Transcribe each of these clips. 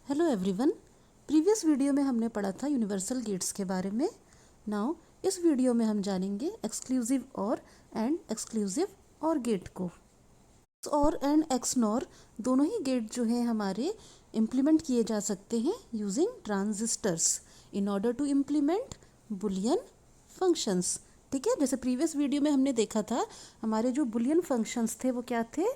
Hello everyone. Previous video में हमने पढ़ा था यूनिवर्सल गेट्स के बारे में। नाउ इस वीडियो में हम जानेंगे एक्सक्लूसिव और एंड एक्सक्लूसिव और गेट को। और एंड एक्सनॉर दोनों ही गेट जो है हमारे इम्प्लीमेंट किए जा सकते हैं using transistors in order to implement Boolean functions. ठीक है, जैसे प्रीवियस वीडियो में हमने देखा था हमारे जो बुलियन फंक्शंस थे वो क्या थे।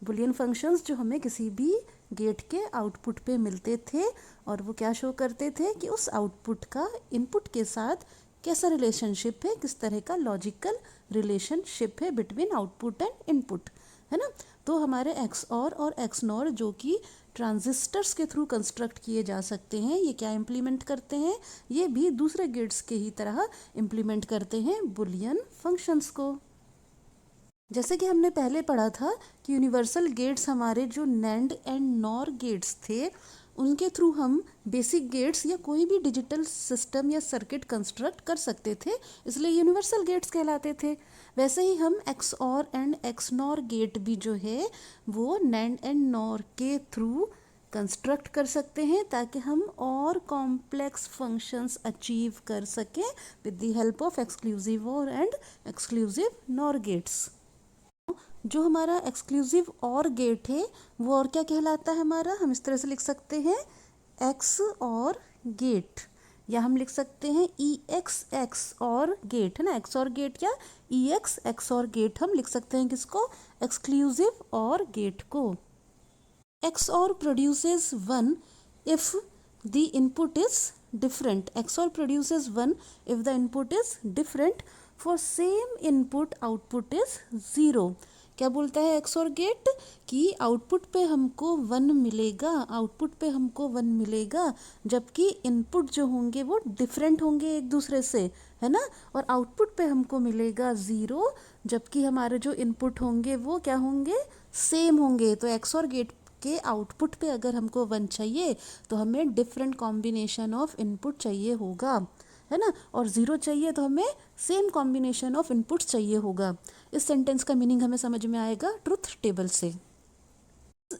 बुलियन फंक्शंस जो हमें किसी भी गेट के आउटपुट पे मिलते थे और वो क्या शो करते थे कि उस आउटपुट का इनपुट के साथ कैसा रिलेशनशिप है, किस तरह का लॉजिकल रिलेशनशिप है बिटवीन आउटपुट एंड इनपुट, है ना। तो हमारे एक्स और एक्स नॉर जो कि ट्रांजिस्टर्स के थ्रू कंस्ट्रक्ट किए जा सकते हैं, ये क्या इम्प्लीमेंट करते हैं, ये भी दूसरे गेट्स के ही तरह इम्प्लीमेंट करते हैं बुलियन फंक्शंस को। जैसे कि हमने पहले पढ़ा था कि यूनिवर्सल गेट्स हमारे जो नैंड एंड नॉर गेट्स थे उनके थ्रू हम बेसिक गेट्स या कोई भी डिजिटल सिस्टम या सर्किट कंस्ट्रक्ट कर सकते थे, इसलिए यूनिवर्सल गेट्स कहलाते थे। वैसे ही हम एक्स और एंड एक्स नॉर गेट भी जो है वो नैंड एंड नॉर के थ्रू कंस्ट्रक्ट कर सकते हैं ताकि हम और कॉम्प्लेक्स फंक्शंस अचीव कर सकें with the help of exclusive और एंड एक्सक्लूसिव नॉर गेट्स। जो हमारा एक्सक्लूसिव और गेट है वो और क्या कहलाता है हमारा, हम इस तरह से लिख सकते हैं एक्स और गेट, या हम लिख सकते हैं ई एक्स एक्स और गेट, है ना। एक्स और गेट या ई एक्स एक्स और गेट हम लिख सकते हैं किसको, एक्सक्लूसिव और गेट को। XOR produces one if the input is different. XOR produces one if the input is different for same input output is zero. क्या बोलता है एक्स और गेट कि आउटपुट पे हमको वन मिलेगा, आउटपुट पे हमको वन मिलेगा जबकि इनपुट जो होंगे वो डिफरेंट होंगे एक दूसरे से, है ना। और आउटपुट पे हमको मिलेगा ज़ीरो जबकि हमारे जो इनपुट होंगे वो क्या होंगे, सेम होंगे। तो एक्स और गेट के आउटपुट पे अगर हमको वन चाहिए तो हमें डिफरेंट कॉम्बिनेशन ऑफ इनपुट चाहिए होगा, है ना। और ज़ीरो चाहिए तो हमें सेम कॉम्बिनेशन ऑफ इनपुट्स चाहिए होगा। इस सेंटेंस का मीनिंग हमें समझ में आएगा ट्रुथ टेबल से।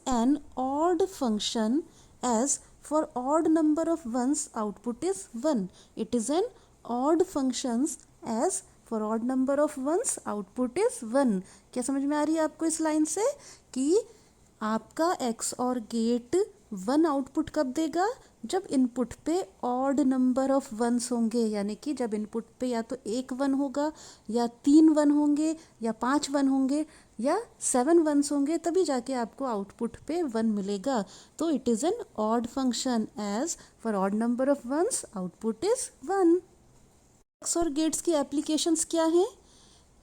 An odd function as for odd number of ones output is one. It is an odd function as for odd number of ones output is one. क्या समझ में आ रही है आपको इस लाइन से कि आपका एक्स और गेट वन आउटपुट कब देगा, जब इनपुट पे ऑड नंबर ऑफ वंस होंगे, यानी कि जब इनपुट पे या तो एक वन होगा या तीन वन होंगे या पांच वन होंगे या सेवन वंस होंगे, तभी जाके आपको आउटपुट पे वन मिलेगा। तो it is an odd function as for odd number of ones output is one. XOR gates की एप्लीकेशंस क्या हैं,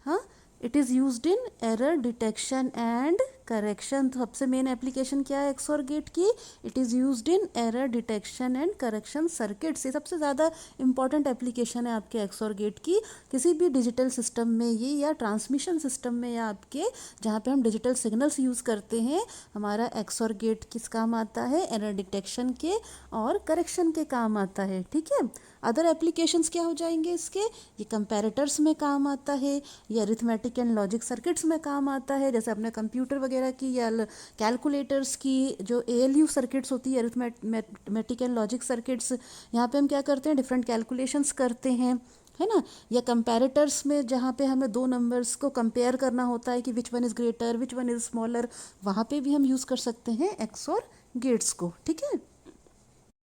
हाँ, it is used in error detection and correction. तो सबसे मेन एप्लीकेशन क्या है एक्स और गेट की, it is used in error detection and correction circuits. ये सबसे ज़्यादा इंपॉर्टेंट एप्लीकेशन है आपके एक्स और गेट की किसी भी डिजिटल सिस्टम में, ये या ट्रांसमिशन सिस्टम में या आपके जहाँ पे हम डिजिटल सिग्नल्स यूज़ करते हैं, हमारा एक्स और गेट किस काम आता है, एरर डिटेक्शन के और करेक्शन के काम आता है। ठीक है, अदर एप्लीकेशंस क्या हो जाएंगे इसके, ये कंपैरेटर्स में काम आता है, ये अरिथमेटिक एंड लॉजिक सर्किट्स में काम आता है, जैसे अपने कंप्यूटर वगैरह की या कैलकुलेटर्स की जो एएलयू सर्किट्स होती है, अरिथमेटिक एंड लॉजिक सर्किट्स, यहाँ पे हम क्या करते हैं, डिफरेंट कैलकुलेशंस करते हैं, है ना। या कंपैरेटर्स में जहाँ पे हमें दो नंबर्स को कंपेयर करना होता है कि which one is greater which one is smaller, वहाँ पे भी हम यूज़ कर सकते हैं एक्स और गेट्स को। ठीक है,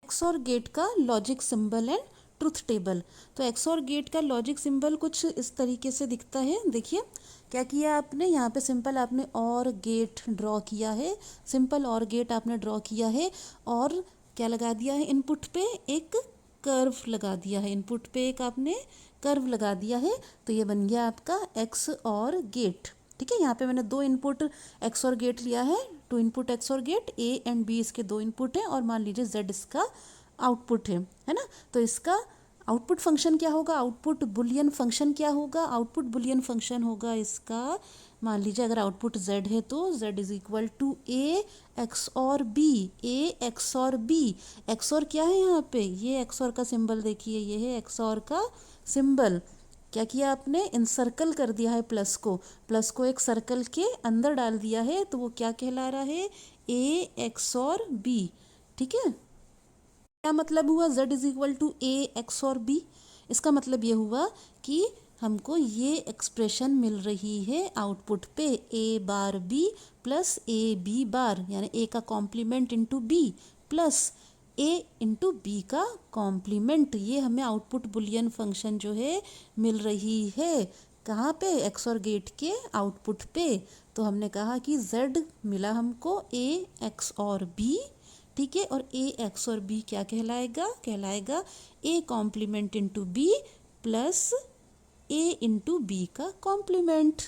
एक्स और गेट का logic symbol and truth table. तो एक्स और गेट का लॉजिक सिंबल कुछ इस तरीके से दिखता है। देखिए क्या किया आपने, यहाँ पे सिंपल आपने और गेट ड्रॉ किया है, सिंपल और गेट आपने ड्रॉ किया है और क्या लगा दिया है, इनपुट पे एक कर्व लगा दिया है, इनपुट पे एक आपने कर्व लगा दिया है। तो ये बन गया आपका एक्स और गेट। ठीक है, यहाँ पे मैंने दो इनपुट एक्स और गेट लिया है, to input XOR gate, A and B इसके दो इनपुट हैं और मान लीजिए जेड इसका आउटपुट है ना। तो इसका आउटपुट फंक्शन क्या होगा, आउटपुट बुलियन फंक्शन क्या होगा, आउटपुट बुलियन फंक्शन होगा इसका, मान लीजिए अगर आउटपुट z है तो z is equal to A XOR B, A XOR B. XOR क्या है यहाँ पे, ये एक्स और का सिंबल देखिए, ये है एक्स और का सिंबल। क्या किया आपने, इनसर्कल कर दिया है प्लस को एक सर्कल के अंदर डाल दिया है, तो वो क्या कहला रहा है, ए एक्स और बी। ठीक है, क्या मतलब हुआ, z is equal to A XOR B. इसका मतलब ये हुआ कि हमको ये एक्सप्रेशन मिल रही है आउटपुट पे A bar B plus A B bar, यानी ए का complement into B plus A into B का कॉम्प्लीमेंट। ये हमें आउटपुट बुलियन फंक्शन जो है मिल रही है कहाँ पे, एक्स और गेट के आउटपुट पे। तो हमने कहा कि z मिला हमको ए एक्स और बी, ठीक है, और ए एक्स और बी क्या कहलाएगा A complement into B plus A into B का कॉम्प्लीमेंट।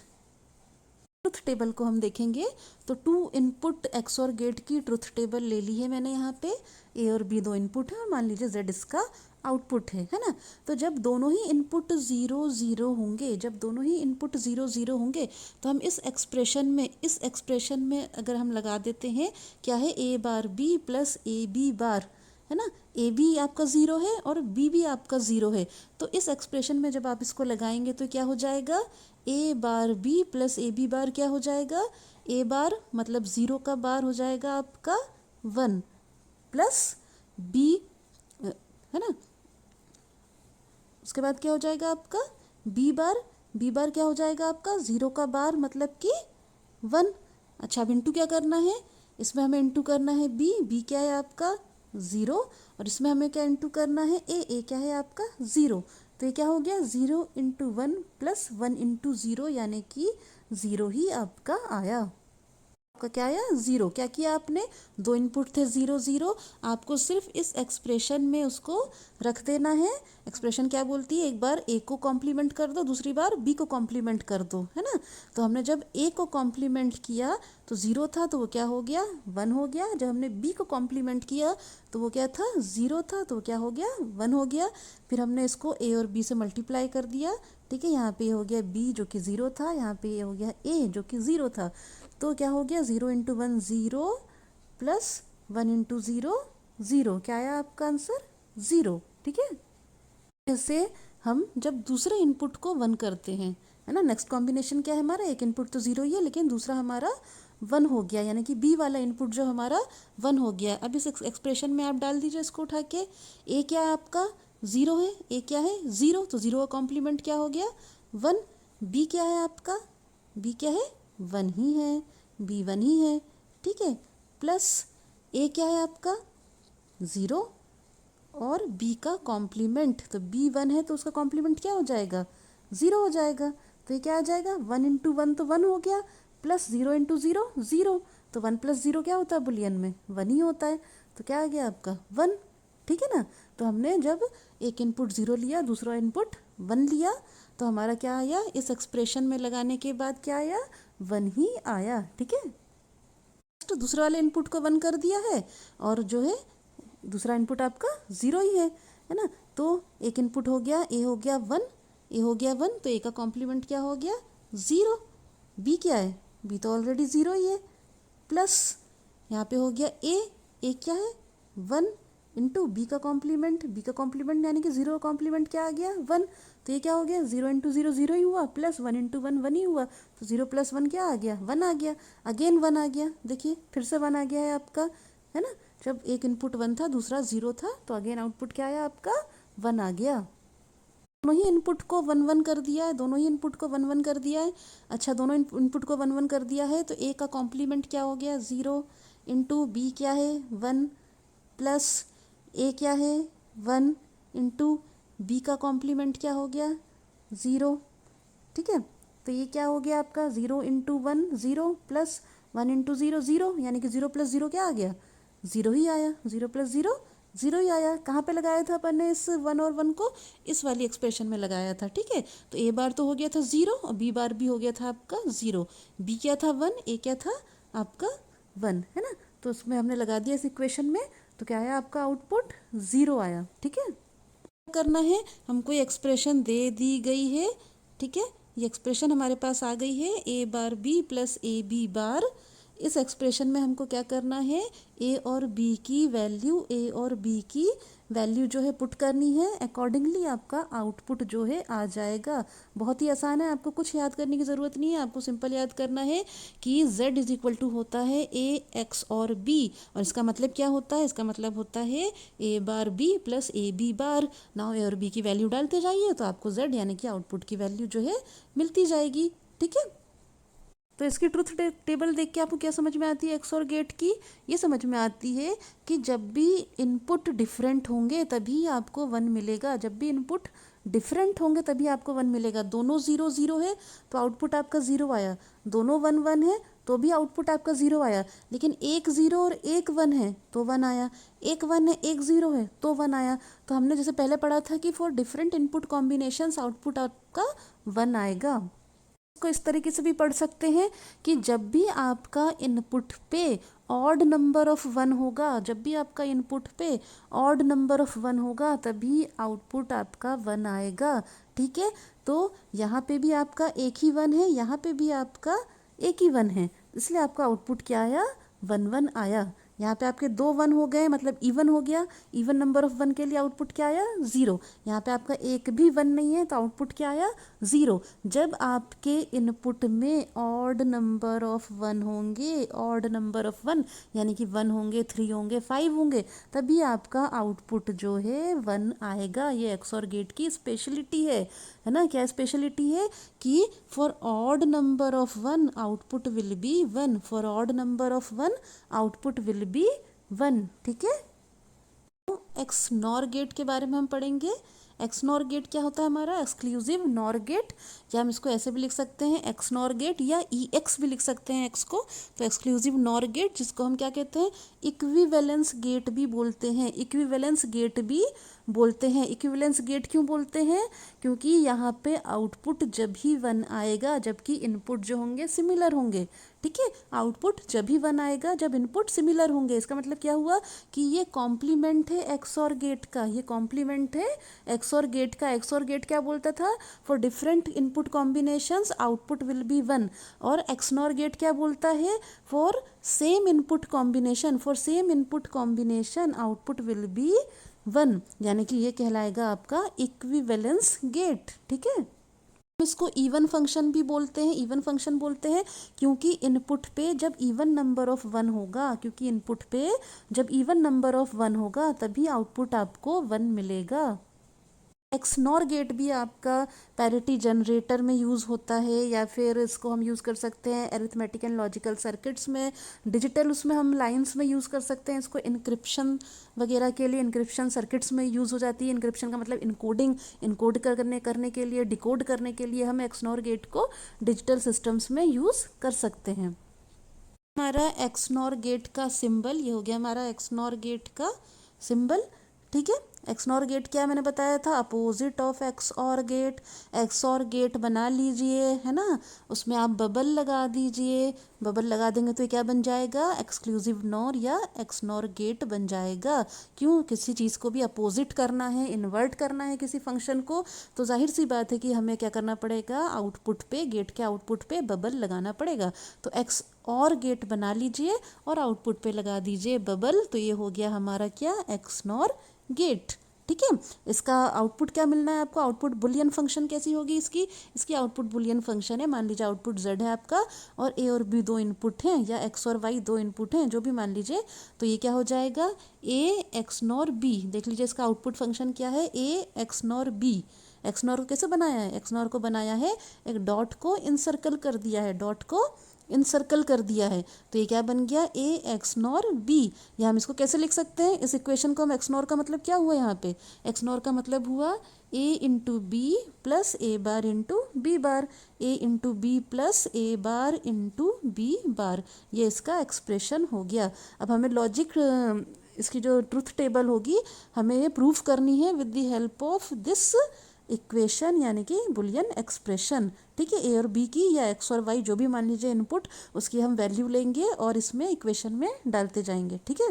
ट्रुथ टेबल को हम देखेंगे तो 2 इनपुट एक्स और गेट की ट्रुथ टेबल ले ली है मैंने। यहाँ पे ए और बी 2 इनपुट है और मान लीजिए जेड इसका आउटपुट है ना। तो जब दोनों ही इनपुट 0 0 होंगे, जब दोनों ही इनपुट 0 0 होंगे तो हम इस एक्सप्रेशन में अगर हम लगा देते हैं क्या है, A bar B plus A B bar, है ना। ए बी आपका 0 है और बी भी आपका 0 है। तो इस एक्सप्रेशन में जब आप इसको लगाएंगे तो क्या हो जाएगा, A bar B plus A B bar क्या हो जाएगा, ए बार मतलब 0 का बार हो जाएगा आपका 1 प्लस बी, है ना। उसके बाद क्या हो जाएगा आपका बी बार क्या हो जाएगा आपका 0 का बार मतलब कि 1। अच्छा, अब इंटू क्या करना है, इसमें हमें इंटू करना है बी क्या है आपका 0, और इसमें हमें क्या इंटू करना है ए क्या है आपका 0। तो ये क्या हो गया 0 इंटू 1 प्लस 1 इंटू 0, यानी कि 0 ही आपका आया। आपका क्या आया 0। क्या किया आपने, 2 इनपुट थे 0 0, आपको सिर्फ इस एक्सप्रेशन में उसको रख देना है। एक्सप्रेशन क्या बोलती है, एक बार ए को कॉम्प्लीमेंट कर दो, दूसरी बार बी को कॉम्प्लीमेंट कर दो, है ना। तो हमने जब ए को कॉम्प्लीमेंट किया तो 0 था तो वो क्या हो गया 1 हो गया। जब हमने बी को कॉम्प्लीमेंट किया तो वो क्या था 0 था तो वो क्या हो गया 1 हो गया। फिर हमने इसको ए और बी से मल्टीप्लाई कर दिया, ठीक है। यहाँ पे ये हो गया बी जो कि 0 था, यहाँ पे ये हो गया ए जो कि 0 था। तो क्या हो गया 0 इंटू 1 0 प्लस 1 इंटू 0 0, क्या आया आपका आंसर 0, ठीक है। ऐसे हम जब दूसरे इनपुट को 1 करते हैं, है ना। नेक्स्ट कॉम्बिनेशन क्या है हमारा, एक इनपुट तो 0 ही है लेकिन दूसरा हमारा 1 हो गया, यानी कि बी वाला इनपुट जो हमारा 1 हो गया। अब इस एक्सप्रेशन में आप डाल दीजिए इसको उठा के, ए क्या है आपका 0 है, ए क्या है 0, तो 0 का कॉम्प्लीमेंट क्या हो गया 1। बी क्या है आपका, बी क्या है 1 ही है, बी 1 ही है, ठीक है। प्लस ए क्या है आपका 0 और बी का कॉम्प्लीमेंट, तो बी 1 है तो उसका कॉम्प्लीमेंट क्या हो जाएगा 0 हो जाएगा। तो ये क्या आ जाएगा 1 इंटू 1 तो 1 हो गया, प्लस 0 इंटू 0 0, तो 1 प्लस 0 क्या होता है बुलियन में 1 ही होता है। तो क्या आ गया आपका 1, ठीक है ना। तो हमने जब एक इनपुट 0 लिया, दूसरा इनपुट 1 लिया, तो हमारा क्या आया, इस एक्सप्रेशन में लगाने के बाद क्या आया 1 ही आया, ठीक है। तो दूसरे वाले इनपुट को 1 कर दिया है और जो है दूसरा इनपुट आपका 0 ही है ना। तो एक इनपुट हो गया ए हो गया 1, ए हो गया 1, तो ए का कॉम्प्लीमेंट क्या हो गया 0। बी क्या है, बी तो ऑलरेडी 0 ही है, प्लस यहाँ पे हो गया ए क्या है 1 इंटू बी का कॉम्प्लीमेंट यानी कि 0 का कॉम्प्लीमेंट क्या आ गया 1। तो ये क्या हो गया 0 इंटू 0 0 ही हुआ, प्लस 1 इंटू 1 1 ही हुआ, तो 0 प्लस 1 क्या आ गया 1 आ गया। अगेन 1 आ गया, देखिए फिर से 1 आ गया है आपका, है ना। जब एक इनपुट 1 था दूसरा 0 था तो अगेन आउटपुट क्या आया आपका 1 आ गया। दोनों ही इनपुट को 1 1 कर दिया है, दोनों ही इनपुट को 1 1 कर दिया है। अच्छा, दोनों इनपुट को 1 1 कर दिया है तो ए का कॉम्प्लीमेंट क्या हो गया 0 इंटू बी क्या है 1 प्लस ए क्या है 1 इंटू बी का कॉम्प्लीमेंट क्या हो गया 0, ठीक है। तो ये क्या हो गया आपका 0 इंटू 1 0 प्लस 1 इंटू 0 0, यानी कि 0 प्लस 0 क्या आ गया 0 ही आया, 0 प्लस 0 0 ही आया। कहाँ पे लगाया था अपन ने इस 1 और 1 को, इस वाली एक्सप्रेशन में लगाया था, ठीक है। तो ए बार तो हो गया था 0 और बी बार भी हो गया था आपका 0। बी क्या था 1, ए क्या था आपका 1, है ना। तो उसमें हमने लगा दिया इस इक्वेशन में, तो क्या आया आपका आउटपुट 0 आया, ठीक है। करना है, हमको ये एक्सप्रेशन दे दी गई है, ठीक है। ये एक्सप्रेशन हमारे पास आ गई है A bar B plus A B bar इस एक्सप्रेशन में हमको क्या करना है, ए और बी की वैल्यू जो है पुट करनी है। अकॉर्डिंगली आपका आउटपुट जो है आ जाएगा। बहुत ही आसान है, आपको कुछ याद करने की ज़रूरत नहीं है। आपको सिंपल याद करना है कि z इज इक्वल टू होता है ए एक्स और बी, और इसका मतलब क्या होता है, इसका मतलब होता है A bar B plus A B bar. Now A और बी की वैल्यू डालते जाइए तो आपको z यानी कि आउटपुट की वैल्यू जो है मिलती जाएगी। ठीक है, तो इसकी ट्रुथ टेबल देख के आपको क्या समझ में आती है एक्सऑर गेट की? ये समझ में आती है कि जब भी इनपुट डिफरेंट होंगे तभी आपको 1 मिलेगा। जब भी इनपुट डिफरेंट होंगे तभी आपको 1 मिलेगा। दोनों 0 0 है तो आउटपुट आपका 0 आया, दोनों 1 1 है तो भी आउटपुट आपका 0 आया। लेकिन एक 0 और एक 1 है तो 1 आया, एक 1 है एक 0 है तो 1 आया। तो हमने जैसे पहले पढ़ा था कि for different input combinations output आपका 1 आएगा। को इस तरीके से भी पढ़ सकते हैं कि जब भी आपका इनपुट पे ऑड नंबर ऑफ 1 होगा, जब भी आपका इनपुट पे ऑड नंबर ऑफ 1 होगा तभी आउटपुट आपका 1 आएगा। ठीक है, तो यहाँ पे भी आपका एक ही 1 है, यहाँ पे भी आपका एक ही 1 है, इसलिए आपका आउटपुट क्या आया, 1 1 आया। यहाँ पे आपके 2 1 हो गए मतलब इवन हो गया। इवन नंबर ऑफ 1 के लिए आउटपुट क्या आया, 0। यहाँ पे आपका एक भी 1 नहीं है तो आउटपुट क्या आया, 0। जब आपके इनपुट में ऑड नंबर ऑफ 1 होंगे, ऑड नंबर ऑफ 1 यानी कि 1 होंगे, 3 होंगे, 5 होंगे, तभी आपका आउटपुट जो है 1 आएगा। ये एक्सऑर गेट की स्पेशलिटी है ना। क्या स्पेशलिटी है कि for odd number of 1 output will be 1, for odd number of 1 output will be 1। ठीक है, एक्स नॉर गेट के बारे में हम पढ़ेंगे। एक्स नॉर गेट क्या होता है हमारा, एक्सक्लूसिव नॉर गेट, या हम इसको ऐसे भी लिख सकते हैं एक्स नॉर गेट, या ई एक्स भी लिख सकते हैं एक्स को। तो एक्सक्लूसिव नॉर गेट जिसको हम क्या कहते हैं, इक्विवेलेंस गेट भी बोलते हैं, इक्विवेलेंस गेट भी बोलते हैं। इक्विवेलेंस गेट क्यों बोलते हैं, क्योंकि यहाँ पे आउटपुट जब ही 1 आएगा जबकि इनपुट जो होंगे सिमिलर होंगे। ठीक है, आउटपुट जब ही 1 आएगा जब इनपुट सिमिलर होंगे। इसका मतलब क्या हुआ कि ये कॉम्प्लीमेंट है एक्सऑर गेट का, ये कॉम्प्लीमेंट है एक्सऑर गेट का। एक्सऑर गेट क्या बोलता था, for different input combinations output will be 1, और एक्सनॉर गेट क्या बोलता है, for same input combination, for same input combination output will be 1, यानी कि ये कहलाएगा आपका इक्विवेलेंस गेट। ठीक है, इसको इवन फंक्शन भी बोलते हैं, इवन फंक्शन बोलते हैं क्योंकि इनपुट पे जब इवन नंबर ऑफ 1 होगा, क्योंकि इनपुट पे जब इवन नंबर ऑफ 1 होगा तभी आउटपुट आपको 1 मिलेगा। एक्सनॉर गेट भी आपका पैरिटी जनरेटर में यूज़ होता है, या फिर इसको हम यूज़ कर सकते हैं अरिथमेटिक एंड लॉजिकल सर्किट्स में, डिजिटल उसमें हम लाइंस में यूज़ कर सकते हैं इसको। इनक्रिप्शन वगैरह के लिए इनक्रिप्शन सर्किट्स में यूज़ हो जाती है। इनक्रिप्शन का मतलब इनकोड करने के लिए, डिकोड करने के लिए हम एक्सनॉर गेट को डिजिटल सिस्टम्स में यूज़ कर सकते हैं। हमारा एक्सनॉर गेट का सिंबल ये हो गया, हमारा एक्सनॉर गेट का सिंबल। ठीक है, एक्सनॉर गेट क्या मैंने बताया था, opposite of XOR gate. XOR gate बना लीजिए, है ना, उसमें आप बबल लगा दीजिए। बबल लगा देंगे तो ये क्या बन जाएगा, एक्सक्लूसिव नॉर या एक्सनॉर गेट बन जाएगा। क्यों, किसी चीज़ को भी अपोजिट करना है, इन्वर्ट करना है किसी फंक्शन को, तो जाहिर सी बात है कि हमें क्या करना पड़ेगा, आउटपुट पे, गेट के आउटपुट पे बबल लगाना पड़ेगा। तो एक्स और गेट बना लीजिए और आउटपुट पे लगा दीजिए बबल, तो ये हो गया हमारा क्या, एक्सनॉर गेट। ठीक है, इसका आउटपुट क्या मिलना है आपको, आउटपुट बुलियन फंक्शन कैसी होगी इसकी आउटपुट बुलियन फंक्शन है। मान लीजिए आउटपुट z है आपका और a और b 2 इनपुट हैं, या x और y 2 इनपुट हैं, जो भी मान लीजिए, तो ये क्या हो जाएगा, a x नॉर b। देख लीजिए इसका आउटपुट फंक्शन क्या है, a x nor b। X nor को कैसे बनाया है, एक्स नॉर को बनाया है एक डॉट को इनसर्कल कर दिया है, डॉट को इनसर्कल कर दिया है, तो ये क्या बन गया, ए एक्स नॉर बी। या हम इसको कैसे लिख सकते हैं, इस इक्वेशन को हम एक्स नॉर का मतलब क्या हुआ यहाँ पे, एक्स नॉर का मतलब हुआ ए इंटू बी प्लस ए बार इंटू बी बार, ए इंटू बी प्लस ए बार इंटू बी बार। ये इसका एक्सप्रेशन हो गया। अब हमें लॉजिक, इसकी जो ट्रूथ टेबल होगी हमें ये प्रूफ करनी है with the help of this equation, यानी कि बुलियन एक्सप्रेशन। ठीक है, ए और बी की या एक्स और वाई जो भी मान लीजिए इनपुट, उसकी हम वैल्यू लेंगे और इसमें इक्वेशन में डालते जाएंगे। ठीक है,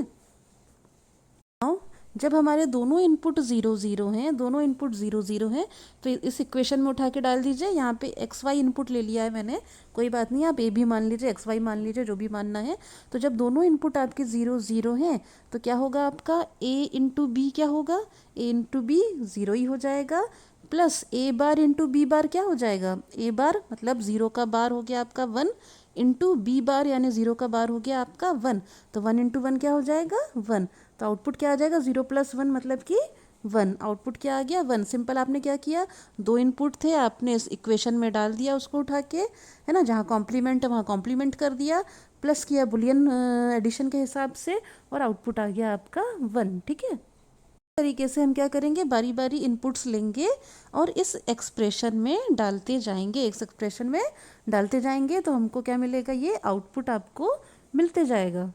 नाउ जब हमारे दोनों इनपुट 0 0 हैं, दोनों इनपुट 0 0 हैं, तो इस इक्वेशन में उठा के डाल दीजिए। यहाँ पे एक्स वाई इनपुट ले लिया है मैंने, कोई बात नहीं, आप ए भी मान लीजिए, एक्स वाई मान लीजिए, जो भी मानना है। तो जब दोनों इनपुट आपके 0 0 हैं तो क्या होगा आपका ए इंटू बी, क्या होगा ए इंटू बी 0 ही हो जाएगा, प्लस ए बार इंटू बी बार क्या हो जाएगा, ए बार मतलब 0 का बार हो गया आपका 1 इंटू बी बार यानी 0 का बार हो गया आपका 1, तो 1 इंटू 1 क्या हो जाएगा 1, तो आउटपुट क्या आ जाएगा 0 प्लस 1 मतलब कि 1, आउटपुट क्या आ गया 1। सिंपल, आपने क्या किया, दो इनपुट थे, आपने इस इक्वेशन में डाल दिया उसको उठा के, है ना, जहाँ कॉम्प्लीमेंट है वहाँ कॉम्प्लीमेंट कर दिया, प्लस किया बुलियन एडिशन के हिसाब से, और आउटपुट आ गया आपका 1। ठीक है, तरीके से हम क्या करेंगे, बारी बारी इनपुट्स लेंगे और इस एक्सप्रेशन में डालते जाएंगे, इस एक्सप्रेशन में डालते जाएंगे, तो हमको क्या मिलेगा, ये आउटपुट आपको मिलते जाएगा।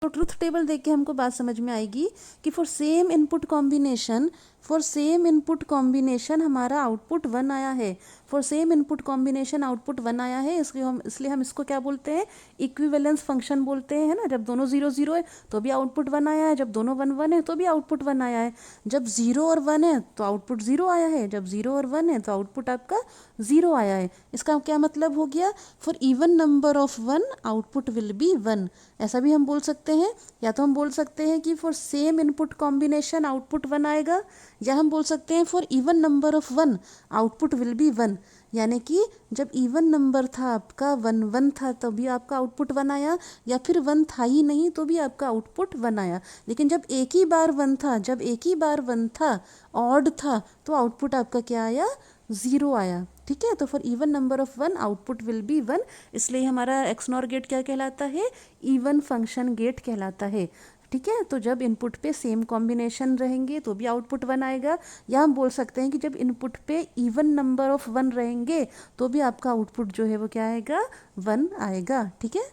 तो ट्रुथ टेबल देख के हमको बात समझ में आएगी कि for same input combination, for same input combination हमारा आउटपुट 1 आया है, for same input combination output 1 आया है, इसलिए हम इसको क्या बोलते हैं, इक्विवेलेंस फंक्शन बोलते हैं, है ना। जब दोनों 0 0 है तो भी आउटपुट 1 आया है, जब दोनों 1 1 है तो भी आउटपुट 1 आया है, जब 0 और 1 है तो आउटपुट 0 आया है, जब 0 और 1 है तो आउटपुट आपका 0 आया है। इसका क्या मतलब हो गया, for even number of 1 output will be 1, ऐसा भी हम बोल सकते हैं। या तो हम बोल सकते हैं कि for same input combination output 1 आएगा, या हम बोल सकते हैं for even number of 1 output will be 1, यानी कि जब इवन नंबर था आपका 1 1 था तभी आपका आउटपुट 1 आया, या फिर 1 था ही नहीं तो भी आपका आउटपुट 1 आया। लेकिन जब एक ही बार 1 था, जब एक ही बार 1 था, ऑड था, तो आउटपुट आपका क्या आया, 0 आया। ठीक है, तो for even number of 1 output will be 1, इसलिए हमारा एक्सनॉर गेट क्या कहलाता है, इवन फंक्शन गेट कहलाता है। ठीक है, तो जब इनपुट पे सेम कॉम्बिनेशन रहेंगे तो भी आउटपुट 1 आएगा, या हम बोल सकते हैं कि जब इनपुट पे इवन नंबर ऑफ 1 रहेंगे तो भी आपका आउटपुट जो है वो क्या आएगा, 1 आएगा। ठीक है,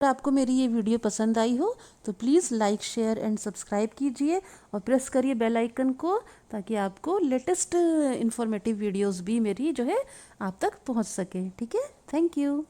अगर आपको मेरी ये वीडियो पसंद आई हो तो please like share and subscribe कीजिए और प्रेस करिए बेल आइकन को, ताकि आपको लेटेस्ट इंफॉर्मेटिव वीडियोस भी मेरी जो है आप तक पहुंच सके। ठीक है, थैंक यू।